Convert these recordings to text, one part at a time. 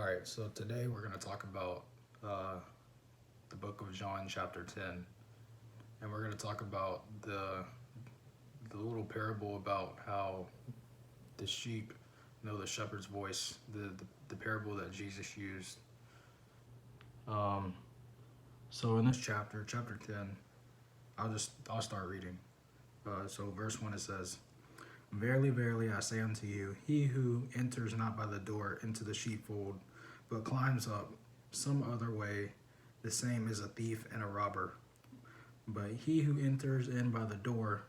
Alright, so today we're going to talk about the book of John, chapter 10. And we're going to talk about the little parable about how the sheep know the shepherd's voice, the parable that Jesus used. So in this chapter 10, I'll start reading. So verse 1 it says, Verily, verily, I say unto you, he who enters not by the door into the sheepfold, but climbs up some other way, the same is a thief and a robber. But he who enters in by the door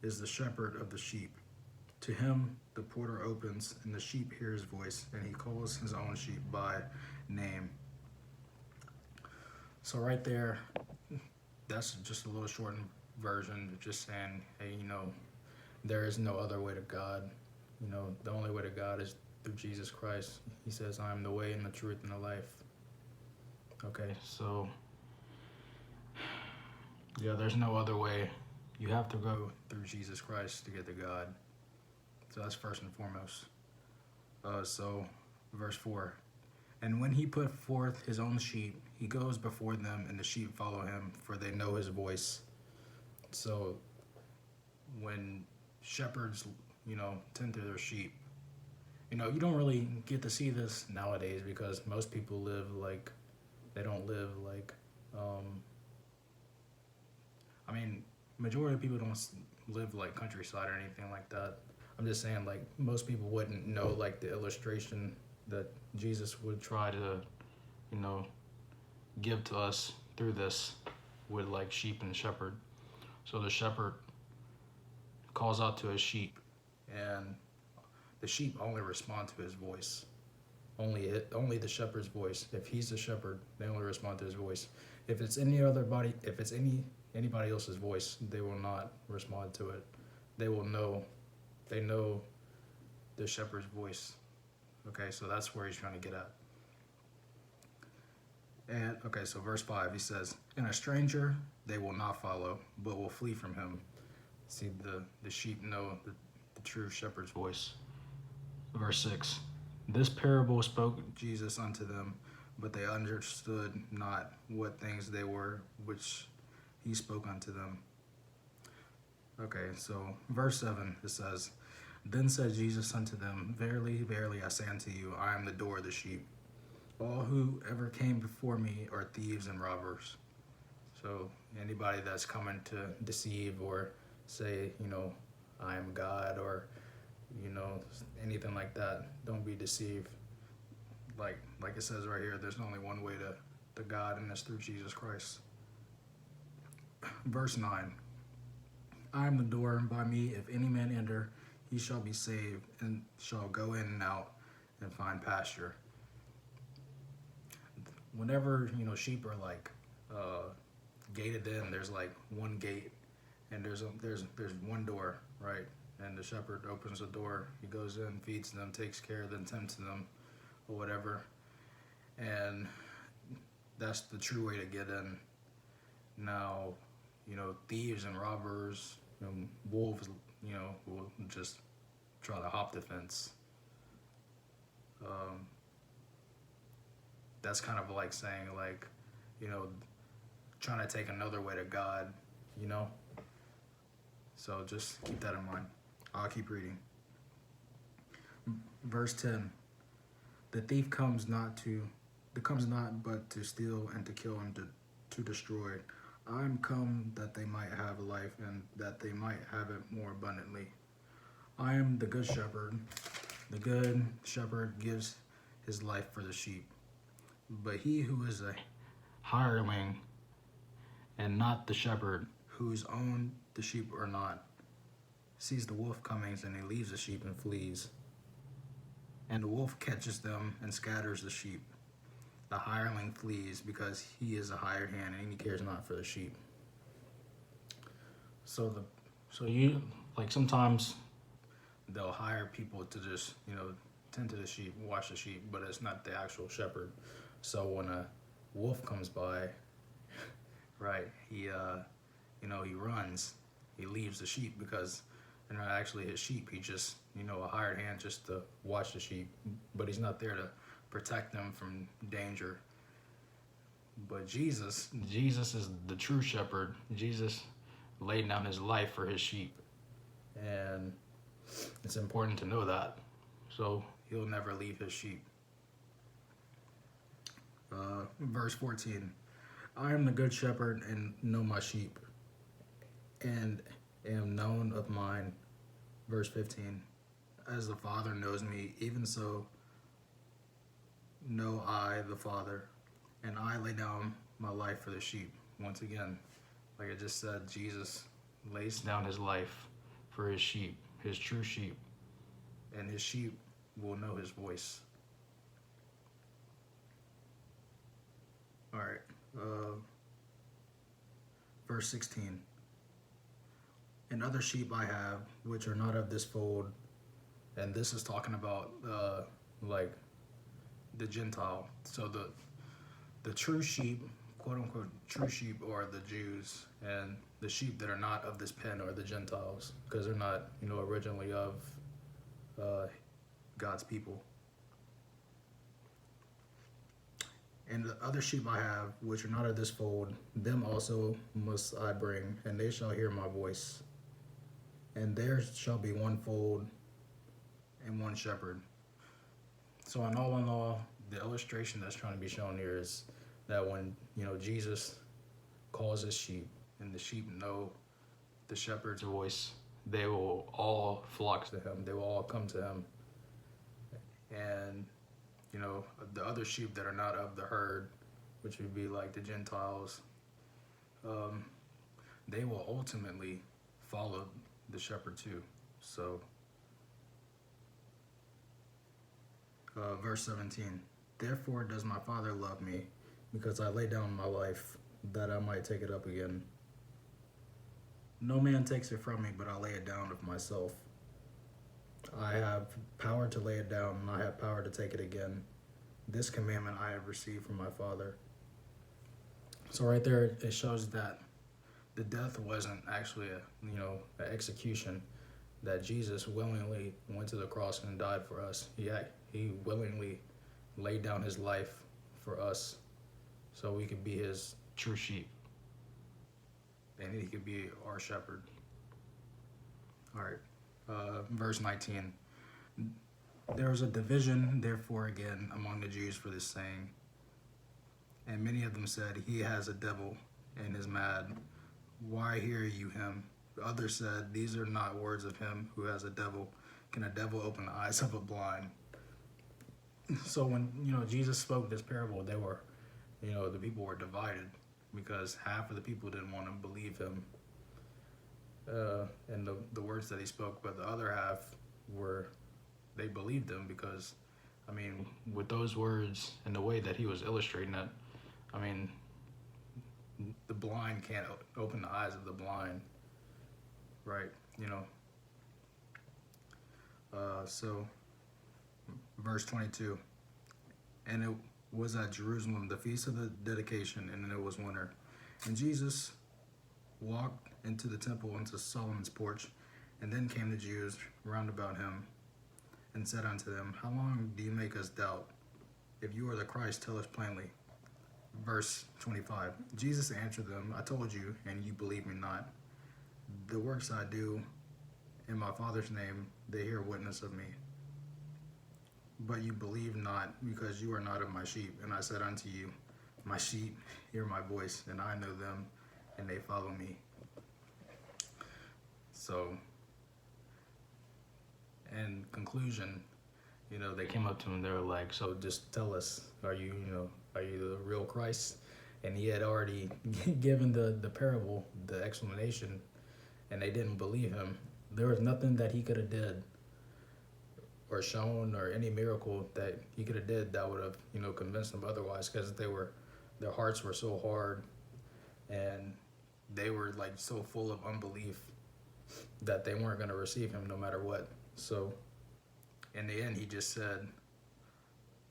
is the shepherd of the sheep. To him the porter opens, and the sheep hear his voice, and he calls his own sheep by name. So right there, that's just a little shortened version, just saying, hey, there is no other way to God. The only way to God is through Jesus Christ. He says, I am the way and the truth and the life. Okay, so yeah, there's no other way. You have to go through Jesus Christ to get to God. So that's first and foremost. So verse 4, and when he put forth his own sheep, he goes before them, and the sheep follow him, for they know his voice. So when shepherds, tend to their sheep, you don't really get to see this nowadays because most people they don't live majority of people don't live like countryside or anything like that. I'm just saying, most people wouldn't know the illustration that Jesus would try to, give to us through this with sheep and shepherd. So the shepherd calls out to his sheep, and the sheep only respond to his voice. Only the shepherd's voice. If he's the shepherd, they only respond to his voice. If it's anybody else's voice, they will not respond to it. They know the shepherd's voice. Okay, so that's where he's trying to get at. And okay, so verse 5, he says, and a stranger they will not follow, but will flee from him. See, the sheep know the true shepherd's voice. Verse 6, this parable spoke Jesus unto them, but they understood not what things they were which he spoke unto them. Okay, so verse 7, it says, then said Jesus unto them, Verily, verily, I say unto you, I am the door of the sheep. All who ever came before me are thieves and robbers. So anybody that's coming to deceive or say, I am God, or, anything like that, don't be deceived. Like it says right here, there's only one way to God, and that's through Jesus Christ. Verse 9, I am the door, and by me, if any man enter, he shall be saved, and shall go in and out and find pasture. Whenever, sheep are gated in, there's one gate, and there's one door, right? And the shepherd opens the door, he goes in, feeds them, takes care of them, tends to them, or whatever. And that's the true way to get in. Now, thieves and robbers, wolves, will just try to hop the fence. That's kind of like saying, trying to take another way to God, So just keep that in mind. I'll keep reading. Verse 10, the thief comes not but to steal and to kill and to destroy. I am come that they might have life, and that they might have it more abundantly. I am the good shepherd. The good shepherd gives his life for the sheep. But he who is a hireling and not the shepherd, whose own the sheep are not, sees the wolf coming, and he leaves the sheep and flees. And the wolf catches them and scatters the sheep. The hireling flees because he is a hired hand, and he cares not for the sheep. So you sometimes they'll hire people to just tend to the sheep, watch the sheep, but it's not the actual shepherd. So when a wolf comes by, right, he runs, he leaves the sheep because they're not actually his sheep. He just, a hired hand just to watch the sheep, but he's not there protect them from danger. But Jesus is the true shepherd. Jesus laid down his life for his sheep. And it's important to know that. So he'll never leave his sheep. Verse 14. I am the good shepherd and know my sheep, and am known of mine. Verse 15. As the Father knows me, even so know I the Father, and I lay down my life for the sheep. Once again, like I just said, Jesus lays down his life for his sheep, his true sheep, and his sheep will know his voice. All right. Verse 16. And other sheep I have, which are not of this fold. And this is talking about like the Gentile. So the true sheep, quote unquote true sheep, are the Jews, and the sheep that are not of this pen are the Gentiles, because they're not, originally of God's people. And the other sheep I have, which are not of this fold, them also must I bring, and they shall hear my voice. And there shall be one fold and one shepherd. So in all, the illustration that's trying to be shown here is that when, Jesus calls his sheep, and the sheep know the shepherd's voice, they will all flock to him. They will all come to him. And the other sheep that are not of the herd, which would be like the Gentiles, they will ultimately follow the shepherd too. So, verse 17, therefore does my Father love me, because I lay down my life, that I might take it up again. No man takes it from me, but I lay it down of myself. I have power to lay it down, and I have power to take it again. This commandment I have received from my Father. So right there, it shows that the death wasn't actually an execution. That Jesus willingly went to the cross and died for us. He willingly laid down his life for us, so we could be his true sheep, and he could be our shepherd. All right. Verse 19. There was a division, therefore, again among the Jews for this saying. And many of them said, he has a devil and is mad. Why hear you him? Others said, these are not words of him who has a devil. Can a devil open the eyes of a blind? So when, Jesus spoke this parable, they were, the people were divided, because half of the people didn't want to believe him. And the words that he spoke, but the other half they believed him, because, with those words and the way that he was illustrating it, the blind can't open the eyes of the blind, right? So, verse 22, and it was at Jerusalem, the feast of the dedication, and it was winter. And Jesus walked into the temple, into Solomon's porch, and then came the Jews round about him, and said unto them, how long do you make us doubt? If you are the Christ, tell us plainly. Verse 25, Jesus answered them, I told you, and you believe me not. The works I do in my Father's name, they hear witness of me. But you believe not, because you are not of my sheep. And I said unto you, my sheep hear my voice, and I know them, and they follow me. So, in conclusion, they came up to him, they were like, so just tell us, are you the real Christ? And he had already given the parable, the explanation, and they didn't believe him. There was nothing that he could have did or shown, or any miracle that he could have did that would have, convinced them otherwise, because their hearts were so hard, and they were like so full of unbelief that they weren't going to receive him no matter what. So in the end, he just said,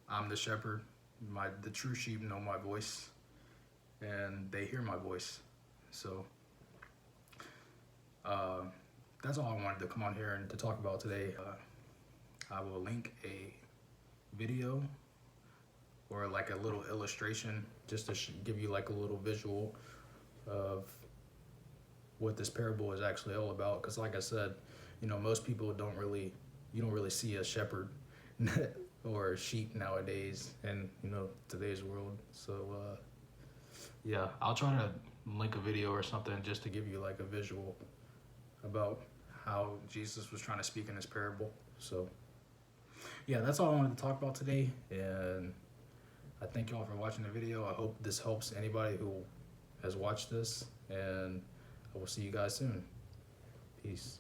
I'm the shepherd, the true sheep know my voice, and they hear my voice. So that's all I wanted to come on here and to talk about today. I will link a video or like a little illustration just to give you like a little visual of what this parable is actually all about. Because like I said, you know, most people you don't really see a shepherd or a sheep nowadays in, you know, today's world. So yeah, I'll try to link a video or something just to give you like a visual about how Jesus was trying to speak in this parable. So yeah, that's all I wanted to talk about today, and I thank y'all for watching the video. I hope this helps anybody who has watched this, and I will see you guys soon. Peace.